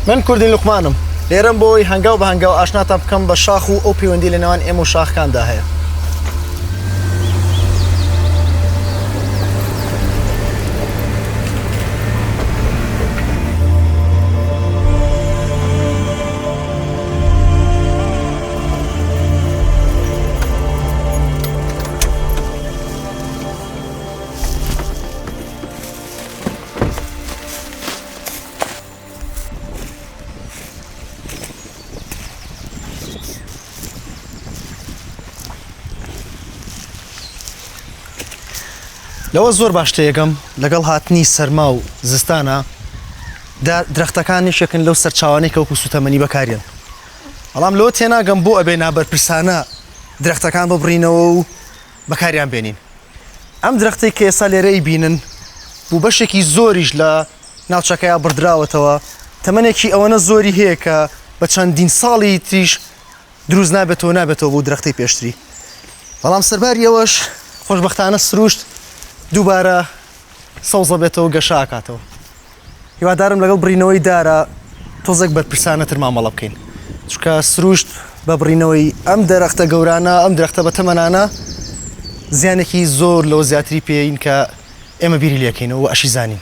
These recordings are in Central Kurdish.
من کوردین لوقمانم لێرەم بۆی هەنگاو بە هەنگاو ئاشناتان بکەم بە شاخ و ئەو پەیوەندی لە نێوان ئێمە و شاخەکاندا هەیە. لەوە زۆر باشتەیەکەم لەگەڵ هاتنی سەرما و زستانە درەختەکانیشێکن لەو سەرچاوانەی کە وەکو سوتەمەنی بەکارێن. بەڵام لەوە تێناگەم بۆ ئەبێ نابەرپرسانە درەختەکان ببڕینەوە و بەکاریان بێنین. ئەم درەختەی کە ئێستا لێرەی بینن بوو بەشێکی زۆریش لە ناوچەکەیان بڕدراوەتەوە، تەمەنێکی ئەوەنە زۆری هەیە کە بە چەندین ساڵی تریش دروست نابێتەوە بۆ درەختەی پێشتری. بەڵام سەرباری ئەوەش خۆشبەختانە سروشت دووبارە سەوزە بێتەوە گەشە ئاکاتەوە. هیوادارم لەگەڵ بڕینەوەی دارە تۆزێک بەرپرسانەتر مامەڵە بکەین، چونکە سروشت بە بڕینەوەی ئەم دەرەختە گەورانە ئەم درەختە بە تەمەنانە زیانێکی زۆر لەوە زیاتری پێین کە ئێمە بیری لێکەینەوە و ئەشی زانین.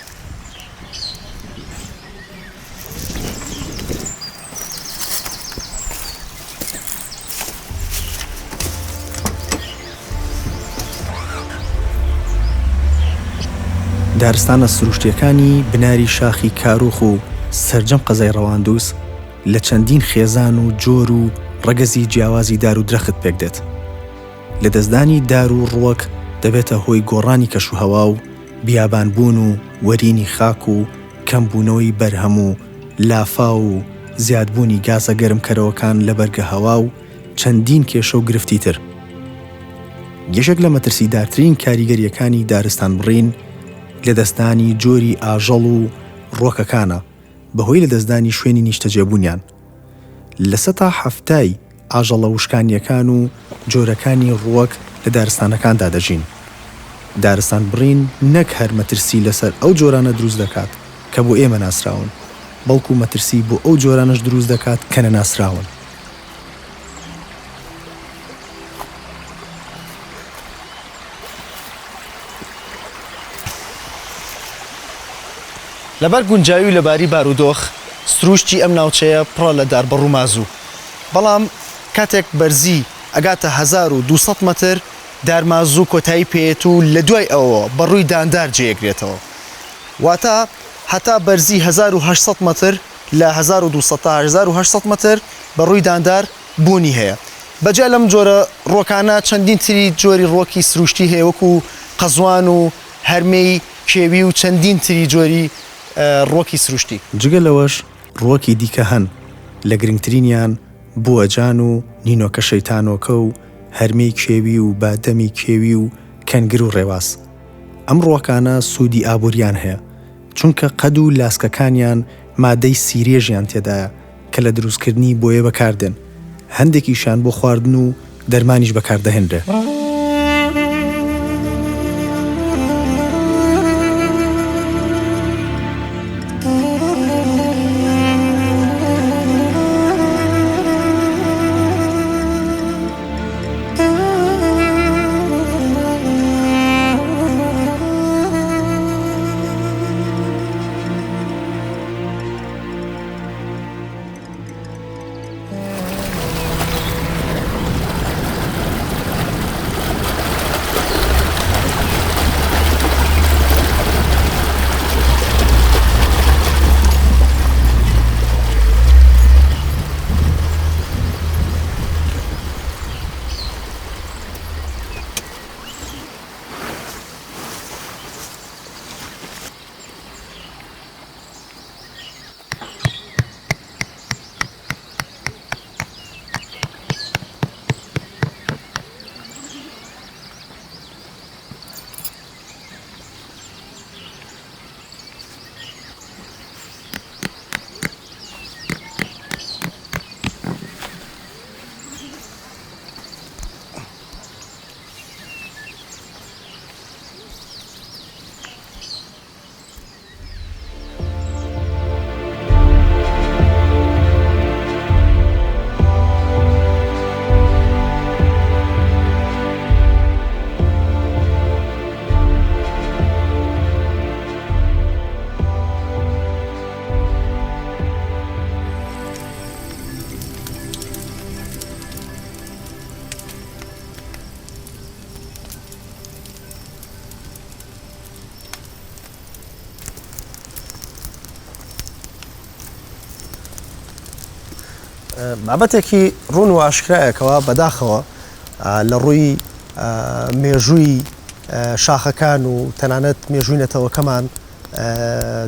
دارستانە سروشتیەکانی بناری شاخی کاروخ و سەرجەم قەزای ڕەواندووس لە چەندین خێزان و جۆر و ڕەگەزی جیاوازی دار و درەخت پێک دێت. لە دەستدانی دار و ڕووەک دەبێتە هۆی گۆڕانی کەشوهەوا و بیابانبوون و وەرینی خاک و کەمبوونەوەی بەرهەم و لافا و زیادبوونی گازە گەرمکەرەوەکان لە بەرگە هەوا و چەندین کێشە و گرفتی تر. یەشێک لە مەترسیدارترین کاریگەریەکانی دارستان بڕین لە دەستانی جۆری ئاژەڵ و ڕۆکەکانە بەهۆی لە دەستدانی شوێنی نیشتەجێبوونیان. لە سەتا هەفتای ئاژەڵە وشکانیەکان و جۆرەکانی ڕووەک لە دارستانەکاندا دەژین. دارستان بڕین نەک هەر مەترسی لەسەر ئەو جۆرانە دروست دەکات کە بۆ ئێمە ناسراون، بەڵکو مەترسی بۆ ئەو جۆرانش دروست دەکات کە نەناسراون. لەبەر گونجاوی و لەباری بارودۆخ سروشتی ئەم ناوچەیە پڕە لە دار بەڕوو مازوو. بەڵام کاتێک بەرزی ئەگاتە 1200 مەتر دارمازوو کۆتایی پێێت و لە دوای ئەوە بەڕووی داندار جێگرێتەوە. واتە هەتا بەرزی 1800 مەتر لە 1200 مەتر بەڕووی داندار بوونی هەیە. بەجا لەم جۆرە ڕۆکانە چەندین تری جۆری ڕۆکی سروشتی هەیە وەکو قەزوان و هەرمەی کێوی و چەندین تری جۆری ڕۆکی سروشتی. جگە لەوەش ڕۆکی دیکە هەن لە گرنگترینیان بووەجان و نینۆکە شەیتانۆکە و هەرمەی کێوی و بادەمی کێوی و کەنگر و ڕێواز. ئەم ڕۆکانە سوودی ئابووریان هەیە چونکە قەد و لاسکەکانیان مادەی سیرێژیان تێدایە کە لە دروستکردنی بۆیە بەکاردێن، هەندێکیشان بۆ خواردن و دەرمانیش بەکاردەهێنرێ. بابەتێکی ڕوون و ئاشکرایەکەوە بەداخەوە لە ڕووی مێژووی شاخەکان و تەنانەت مێژووی نەتەوەکەمان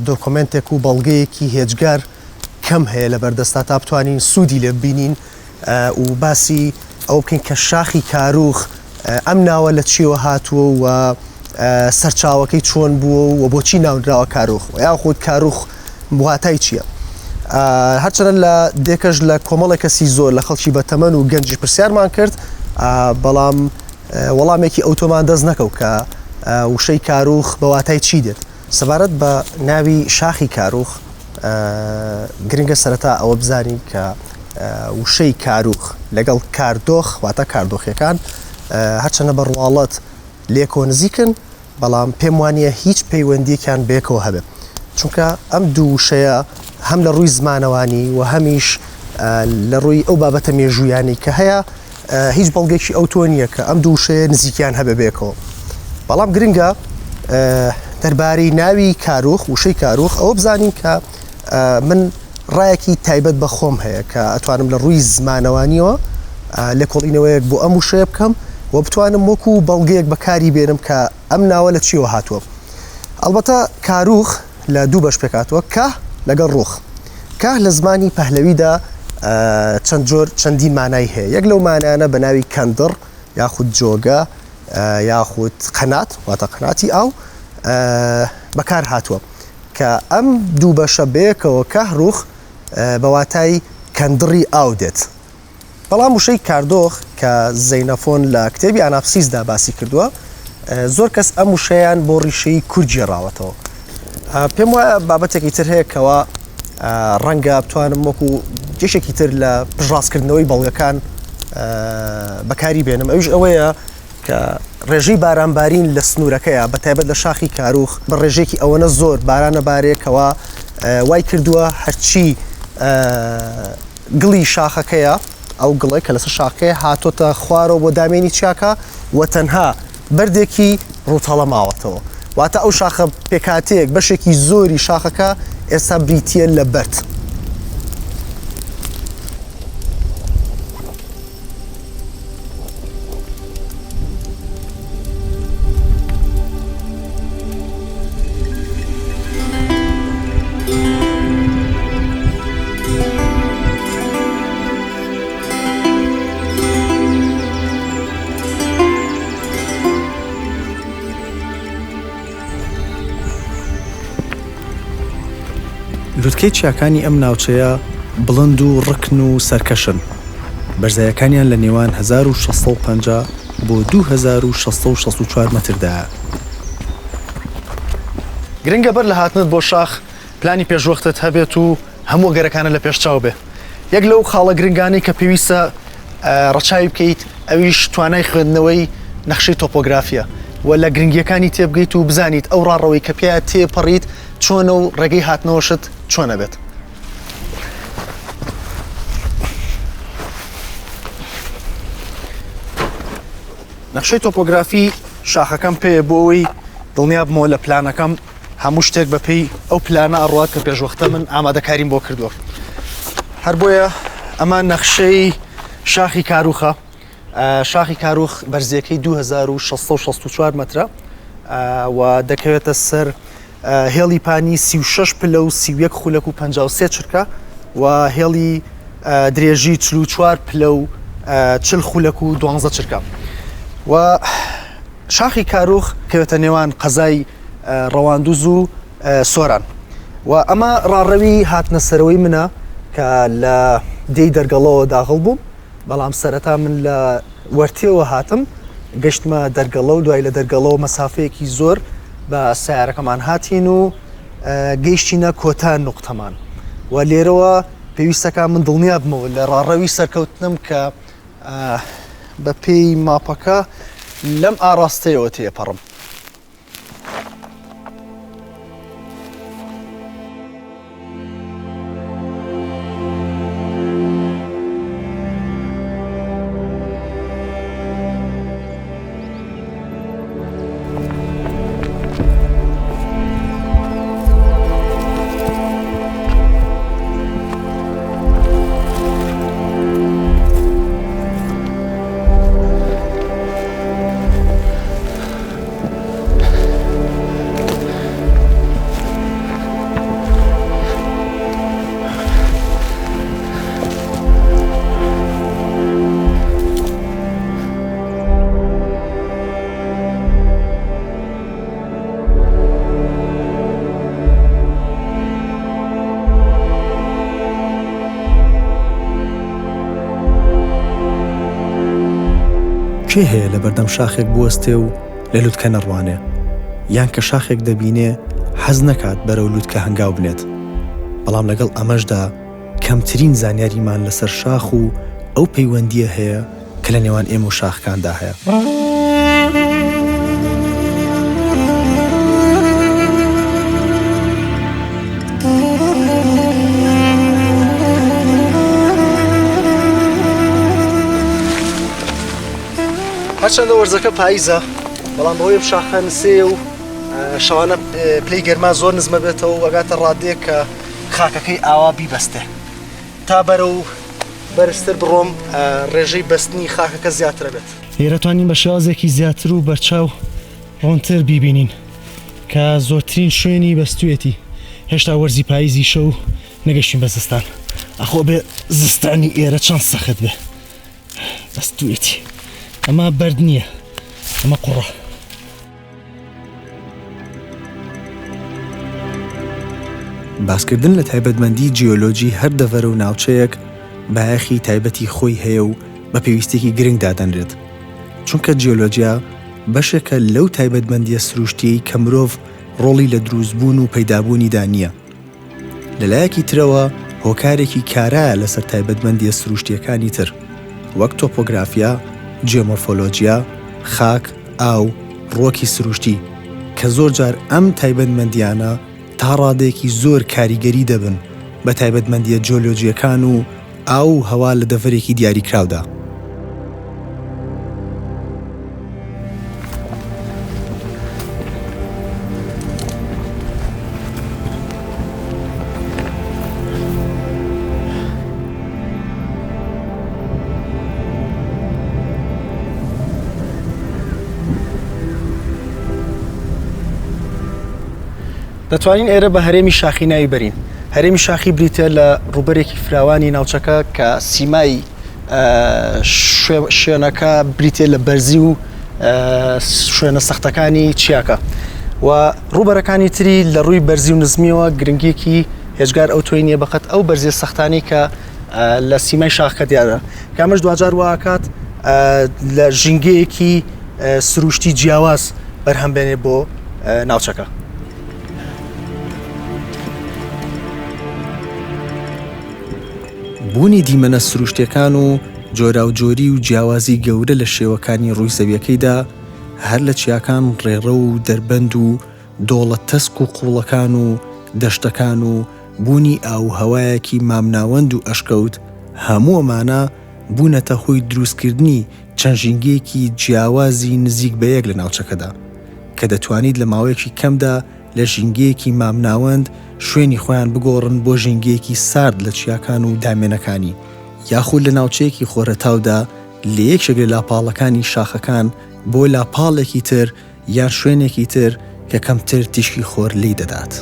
دۆکۆمنتێک و بەڵگەیەکی هێجگار کەم هەیە لە بەردەستا تا بتوانین سوودی لێ ببینین و باسی ئەو بکەین کە شاخی کاروخ ئەم ناوە لە چیوە هاتووە و سەرچاوەکەی چۆن بووە و بۆچی ناونراوە کاروخ و یاخود کاروخ واتای چییە. هەرچەنە لە دێکەش لە کۆمەڵی کەسی زۆر لە خەڵکی بەتەمەن و گەنجی پرسیارمان کرد بەڵام وەڵامێکی ئەوتۆمان دەست نەکەوت کە وشەی کاروخ بە واتای چی دێت. سەبارەت بە ناوی شاخی کاروخ گرنگە سەرەتا ئەوە بزانین کە وشەی کاروخ لەگەڵ کاردۆخ واتە کاردۆخیەکان هەرچەنە بەڕواڵەت لێکۆ نزیکن بەڵام پێم وانە هیچ پەیوەندیەکیان بێکەوە هەبێت چونکە ئەم دوو وشەیە هەم لە ڕووی زمانەوانی و هەمیش لە ڕووی ئەو بابەتە مێژوویانی کە هەیە هیچ بەڵگێکی ئەو تۆ نییە کە ئەم دوو وشەیە نزیکیان هەبێ بێکەوە. بەڵام گرنگە دەربارەی ناوی کاروخ وشەی کاروخ ئەوە بزانین کە من ڕایەکی تایبەت بە خۆم هەیە کە ئەتوانم لە ڕووی زمانەوانیەوە لە کۆڵینەوەیەک بۆ ئەم وشەیە بکەم و بتوانم وەکو بەڵگەیەک بەکاری بێنم کە ئەم ناوە لە چیەوە هاتووە. ئەڵبەتە کاروخ لە دوو بەش پێکاتوە کە لەگەڵ ڕوخ. کە لە زمانی پەهلەویدا چەندین مانای هەیە. یەک لەو مانایانە بە ناوی کەندڕ یاخود جۆگە یاخود قەنات واتە قەناتی ئاو بەکار هاتووە کە ئەم دوو بەشە بەیەکەوە کە ڕوخ بە واتای کەندڕی ئاو دێت. بەڵام وشەی کاردۆخ کە زەینەفۆن لە کتێبی ئاناپسیسدا باسی کردووە زۆر کەس ئەم وشەیان بۆ ڕیشەی کورجی ڕاوەتەوە. پێم وایە بابەتێکی تر هەیە کەەوە ڕەنگە بتوانم وەکو گەشێکی تر لە پژڕاستکردنەوەی بەڵگەکان بەکاری بێنم ئەوش ئەوەیە کە ڕێژەی بارانبارین لە سنوورەکەیە بەتایبەت لە شاخی کاروخ بە ڕێژێکی ئەوەنە زۆر بارانە بارێکەوە وای کردووە هەرچی گڵی شاخەکەیە ئەو گڵی کە لەسەر شاخەکەی هاتۆتە خوارەوە بۆ دامێنی چاکە و تەنها بەردێکی ڕووتەڵە ماوەتەوە واتە ئەو شاخە پێکاتەیەک بەشێکی زۆری شاخەکە ئێستا بریتە لە بەرد. لوتکەی چیاکانی ئەم ناوچەیە بڵند و ڕکن و سەرکەشن. بەرزایەکانیان لە نێوان 1650 بۆ 2664 مەتردایە. گرنگە بەر لە هاتنت بۆ شاخ پلانی پێشوەختت هەبێت و هەموو گەرەکانە لە پێشچاو بێ. یەک لەو خاڵە گرنگانی کە پێویستە ڕەچاوی بکەیت ئەویش توانای خوێندنەوەی نەخشەی تۆپۆگرافیە و لە گرنگیەکانی تێبگەیت و بزانیت ئەو ڕاڕەوەی کە پێیان تێپەڕیت چۆنە و ڕێگەی هاتنەوەشت چۆنە بێت. نەخشەی تۆپۆگرافی شاخەکەم پێیە بۆ ئەوەی دڵنیا بمەوە لە پلانەکەم هەموو شتێک بەپێی ئەو پلانە ئەڕوات کە پێشوەختە من ئامادەکاریم بۆ کردووە. هەر بۆیە ئەمە نەخشەی شاخی کاروخە. شاخی کاروخ بەرزیەکەی 2664 مەترە و دەکەوێتە سەر هێڵی پانی 36 پلە و 31 خولەک و 53 چرکە و هێڵی درێژی 44 پلە و 40 خولەک و 12 چرکە. و شاخی کاروخ کەوێتە نێوان قەزای ڕەواندوز و سۆران و ئەمە ڕاڕەوی هاتنە سەرەوەی منە کە لە دەی دەرگەڵەوە داخڵ بووم بەڵام سەرەتا من لە وەرتێەوە هاتم گەشتمە دەرگەڵە و دوای لە دەرگەڵەوە مەسافەیەکی زۆر بە سیارەکەمان هاتین و گەیشتینە کۆتا نوقتەمان و لێرەوە پێویستەکە من دڵنیا بمەوە لە ڕاڕەوی سەرکەوتنم کە بە پێی ماپەکە لەم ئاراستەیەوە تێپەڕم. کێ هەیە لە بەردەم شاخێک بوەستێ و لە لووتکە نەڕوانێ یان کە شاخێک دەبینێ حەز نەکات بەرەو لووتکە هەنگاو بنێت بەڵام لەگەڵ ئەمەشدا کەمترین زانیاریمان لەسەر شاخ و ئەو پەیوەندیە هەیە کە لە نێوان ئێمە و شاخەکاندا هەیە. هەرچەندە وەرزەکە پاییزە بەڵام بەهۆی شاخە نسێ و شەوانە پلەی گەرما زۆر نزمە بێتەوە و ئەگاتە ڕادەیە کە خاکەکەی ئاوا بیبەستێ تا بەرەو بەرزتر بڕۆم ڕێژەی بەستنی خاکەکە زیاترە بێت. ئێرەتوانین بە شێوازێکی زیاتر و بەرچاو ڕۆنتر بیبینین کە زۆرترین شوێنی بەستوێتی. هێشتا وەرزی پاییزی شە و نەگەشتین بە زستان. ئەخۆ بێ زستانی ئێرە چەند سەخت بێ بەستوێتی. ئەمە بەرد نییە، ئەمە قوڕە. باسکردن لە تایبەتمەندی جیۆلۆجی هەر دەڤەرە و ناوچەیەک بایەخی تایبەتی خۆی هەیە و بە پێویستێکی گرنگ دادەنرێت چونکە جیۆلۆجیا بەشێکە لەو تایبەتمەندیە سروشتیەی کە مرۆڤ ڕۆڵی لە دروستبوون و پەیدابوونیدا نییە. لەلایەکی ترەوە هۆکارێکی کارایە لەسەر تایبەتمەندیە سروشتیەکانی تر وەک تۆپۆگرافیا، جیۆمۆرفۆلۆجیا، خاک، ئاو، ڕۆکی سروشتی کە زۆر جار ئەم تایبەتمەندیانە تا ڕادێکی زۆر کاریگەری دەبن بە تایبەتمەندیە جیۆلۆجیەکان و ئاو و هەوا لە دەڤەرێکی دیاریکراودا. دەتوانین ئێرە بە هەرێمی شاخی ناوی بەرین. هەرێمی شاخی بریتە لە ڕووبەرێکی فراوانی ناوچەکە کە سیمای شوێنەکە بریتێ لە بەرزی و شوێنە سەختەکانی چیاکە و ڕووبەرەکانی تری لە ڕووی بەرزی و نزمیەوە گرنگێکی هێژگار ئەو تۆی نییە بەخەت ئەو بەرزیە سەختانی کە لە سیمای شاخەکە دیارە کامەش دوجار واکات لە ژینگەیەکی سروشتی جیاواز بەرهەمبێنێ بۆ ناوچەکە. بوونی دیمەنە سروشتیەکان و جۆراوجۆری و جیاوازی گەورە لە شێوەکانی ڕووی زەویەکەیدا هەر لە چیاکان ڕێڕە و دەربەند و دۆڵە تەسک و قوڵەکان و دەشتەکان و بوونی ئاو هەوایەکی مامناوەند و ئەشکەوت هەموو ئەمانە بوونەتە هۆی دروستکردنی چەند ژینگەیەکی جیاوازی نزیک بە یەک لە ناوچەکەدا کە دەتوانیت لە ماوەیەکی کەمدا لە ژینگەیەکی مامناوەند شوێنی خۆیان بگۆڕن بۆ ژینگەیەکی سارد لە چیاکان و دامێنەکانی یاخود لە ناوچەیەکی خۆرەتاودا لە یەکێک لە لاپاڵەکانی شاخەکان بۆ لاپاڵێکی تر یان شوێنێکی تر کە کەمتر تیشکی خۆر لی دەدات.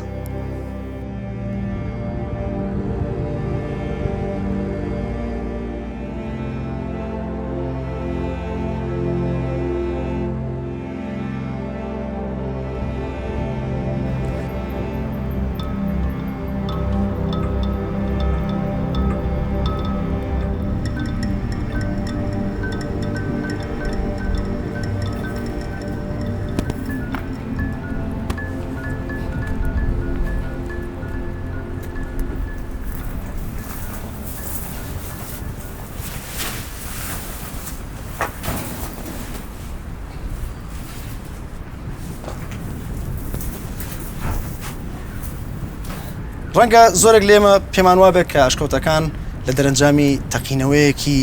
ڕەنگە زۆرێک لێمە پێمان وابێت کە ئەشکەوتەکان لە دەرەنجامی تەقینەوەیەکی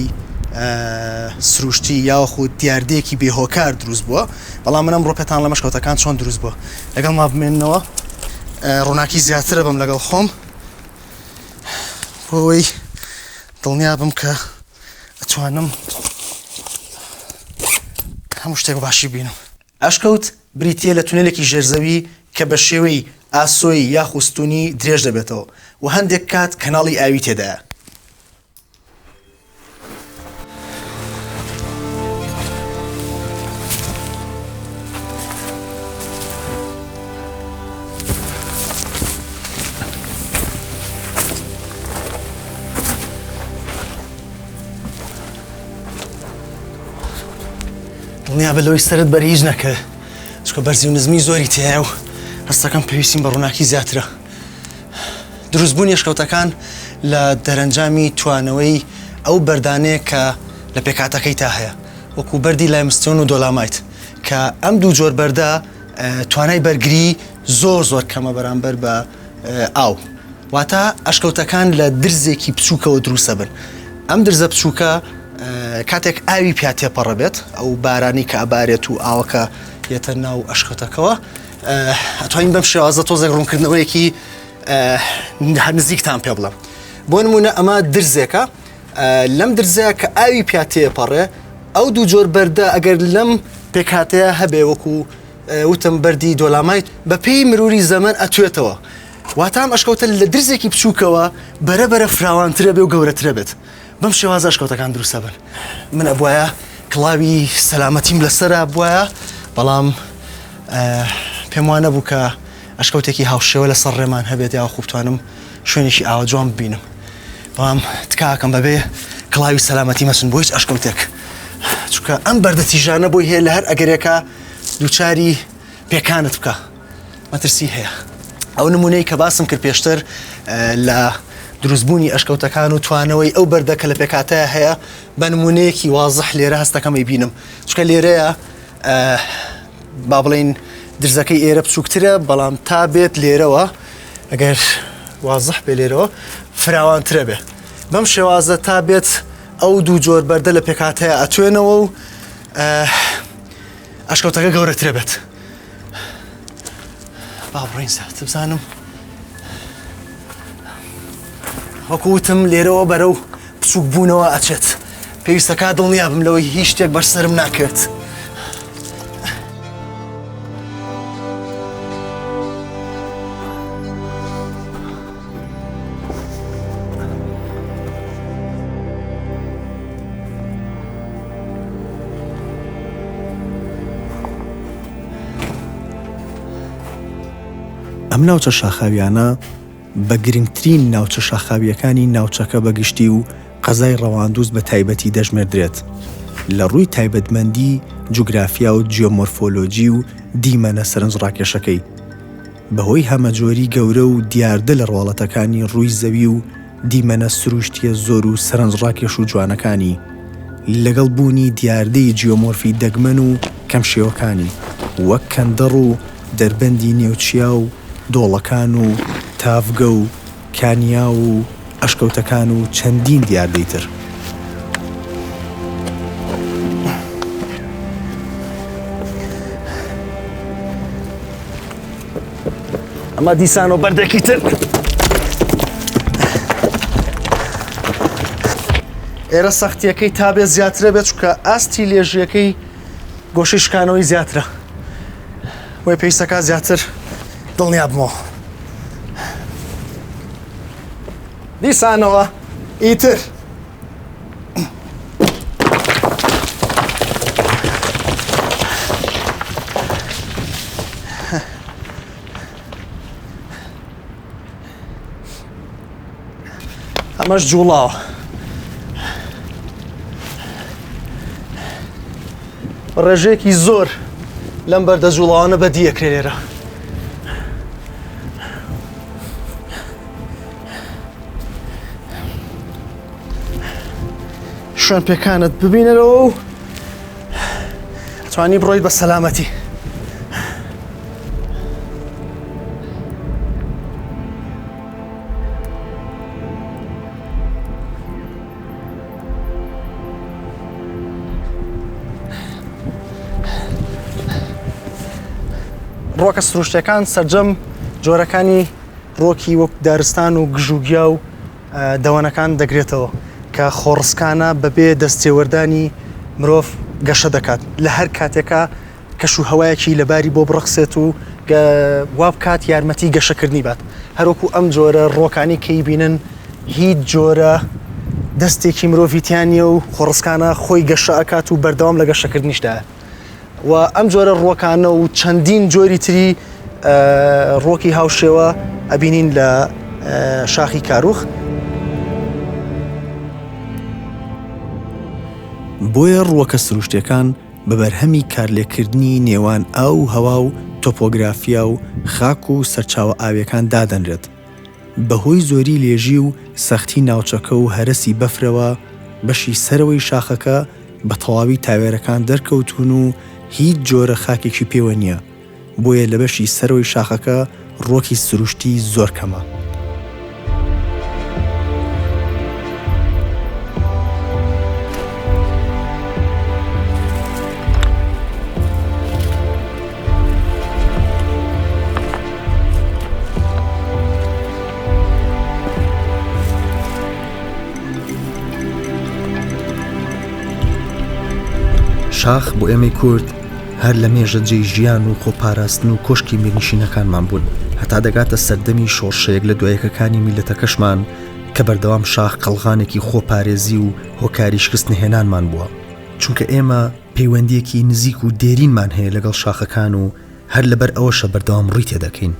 سروشتی یاخود دیاردەیەکی بێهۆکار دروست بووە بەڵام منم ڕۆپێتان لە مەشکەوتەکان چۆن دروست بووە لەگەڵ ما بمێننەوە ڕووناکی زیاترە بم لەگەڵ خۆم بۆەوەی دڵنیا بم کە ئەتوانم هەموو شتێک باشی بینم. ئەشکەوت بریتیە لە تونێلێکی ژێرزەوی کە بە شێوەی ئاسۆی یاخستونی درێژ دەبێتەوە و هەندێک کات کەناڵی ئاوی تێدایە. دڵنیا بە لەوەی سەرت بەر هیچ نەکە چکە بەرزی و نزمی زۆری تایە و هەستەکەم پێویستیم بە ڕووناکی زیاترە دروستبوونی ئەشکەوتەکان لە دەرەنجامی توانەوەی ئەو بەردانەیە کە لە پێکاتەکەی تا هەیە وەکو بەردی لایمستۆن و دۆلامایت کە ئەم دوو جۆر بەردە توانای بەرگری زۆر کەمە بەرامبەر بە ئاو واتە ئەشکەوتەکان لە درزێکی بچووکەوە دروستە بن ئەم درزە بچووکە کاتێک ئاوی پیا تێپەڕە بێت ئەو بارانی کە ئەبارێت و ئاوەکە یێتە ناو ئەشکەوتەکەەوە ئەتوانین بەم شێوازە تۆزێک ڕوونکردنەوەیەکی نزیکتان پێ بڵێم بۆ نمونە ئەمە درزێکە لەم درزەیە کە ئاوی پیا تێپەڕێ ئەو دوو جۆر بەردە ئەگەر لەم پێکاتەیە هەبێ وەکو وتم بەردی دۆلامایت بە پێی مروری زەمن ئەتوێتەوە واتە ئەم ئەشکەوتە لە درزێکی بچووکەوە بەرەبەرە فراوانترە بێ و گەورەترە بێت بەم شێوازە ئەشکەوتەکان دروستە بن من ئەبوایە کڵاوی سەلامەتیم لەسەرە بووایە بەڵام پێم وانە بوو کە ئەشکەوتێکی هاوشێوە لەسەر ڕێمان هەبێت یا خوبتوانم شوێنێکی ئاوە جوان ببینم بەڵام تکاکەم بەبێ کڵاوی سەلامەتی مەچن بۆ هیچ ئەشکەوتێک چونکە ئەم بەردە تیژانە بۆی هەیە لە هەر ئەگەرێکە دووچاری پێکانت بکە مەترسی هەیە ئەو نمونەی کە باسم کرد پێشتر لە دروستبوونی ئەشکەوتەکان و توانەوەی ئەو بەردە کە لە پێکاتەیە هەیە بە نمونەیەکی وازح لێرە هەستەکەمی بینم چونکە لێرەیە با بڵێن درزەکەی ئێرە بچووکترە بەڵام تا بێت لێرەوە ئەگەر وازح بێ لێرەوە فراوانترە بێ بەم شێوازە تا بێت ئەو دوو جۆر بەردە لە پێکاتەیە ئەتوێنەوە و ئەشکەوتەکە گەورەترە بێت با بڕین سەرت بزانم وەکووتم لێرەوە بەرەو بچووک بوونەوە ئەچێت پێویستەکە دڵنیا بم لەوەی هیچ شتێک بەرسەرم ناکرێت ئەم ناوچە شاخاویانە بە گرنگترین ناوچە شاخاویەکانی ناوچەکە بەگشتی و قەزای ڕەواندووز بە تایبەتی دەژمێردرێت لە ڕووی تایبەتمەندی جوگرافیا و جیۆمۆرفۆلۆجی و دیمەنە سەرنجڕاکێشەکەی بەهۆی هەمەجۆری گەورە و دیاردە لە ڕواڵەتەکانی ڕووی زەوی و دیمەنە سروشتیە زۆر و سەرنجڕاکێش و جوانەکانی لەگەڵ بوونی دیاردەی جیۆمۆرفی دەگمەن و کەمشێوەکانی وەک کەندەڕ و دەربەندی نێوچیا و دۆڵەکان و تافگە و کانیا و ئەشکەوتەکان و چەندین دیاردەیتر ئەمە دیسانەوە بەردێکی تر ئێرە سەختیەکەی تا بێت زیاترە بێت چونکە ئاستی لێژیەکەی گۆشەی شکانەوەی زیاترە وی پێویستەکە زیاتر دڵنیا بمەوە دیسانەوە ئیتر ئەمەش جوڵاوە ڕێژەیەکی زۆر لەم بەردە جوڵاوانە بەدیەکرێ لێرە شوێن پێکانت ببینەرەوە و توانی بڕۆیت بە سەلامەتی ڕۆکە سروشتەکان سەرجەم جۆرەکانی ڕۆکی وەک دارستان و گژوگیا و دەوەنەکان دەگرێتەوە کە خۆڕسکانە بەبێ دەستێوەردانی مرۆڤ گەشە دەکات لە هەر کاتێکە کەش و هەوایەکی لەباری بۆ بڕخسێت و وا بکات یارمەتی گەشەکردنی بات هەروەکو ئەم جۆرە ڕۆکانی کەی بینن هیچ جۆرە دەستێکی مرۆڤیتیانیە و خۆڕسکانە خۆی گەشە ئەکات و بەردەوام لە گەشەکردنیشدایە و ئەم جۆرە ڕۆکانە و چەندین جۆری تری ڕۆکی هاوشێوە ئەبینین لە شاخی کاروخ بۆیە ڕووەکە سروشتیەکان بە بەرهەمی کارلێکردنی نێوان ئاو هەوا و تۆپۆگرافیا و خاک و سەرچاوە ئاویەکان دادەنرێت. بەهۆی زۆری لێژی و سەختی ناوچەکە و هەرسی بەفرەوە بەشی سەرەوەی شاخەکە بە تەواوی تاوێرەکان دەرکەوتون و هیچ جۆرە خاکێکی پێوە نییە، بۆیە لە بەشی سەرەوەی شاخەکە ڕۆکی سروشتی زۆر کەمە. شاخ بۆ ئێمەی کورد هەر لە مێژە جێی ژیان و خۆپاراستن و کۆشکی میرنشینەکانمان بوون، هەتا دەگاتە سەردەمی شۆڕشەیەک لە دوایەکەکانی میلەتەکەشمان کە بەردەوام شاخ قەڵغانێکی خۆپارێزی و هۆکاری شکستنهێنانمان بووە، چونکە ئێمە پەیوەندیەکی نزیک و دێرینمان هەیە لەگەڵ شاخەکان و هەر لەبەر ئەوەشە بەردەوام ڕووی تێدەکەین.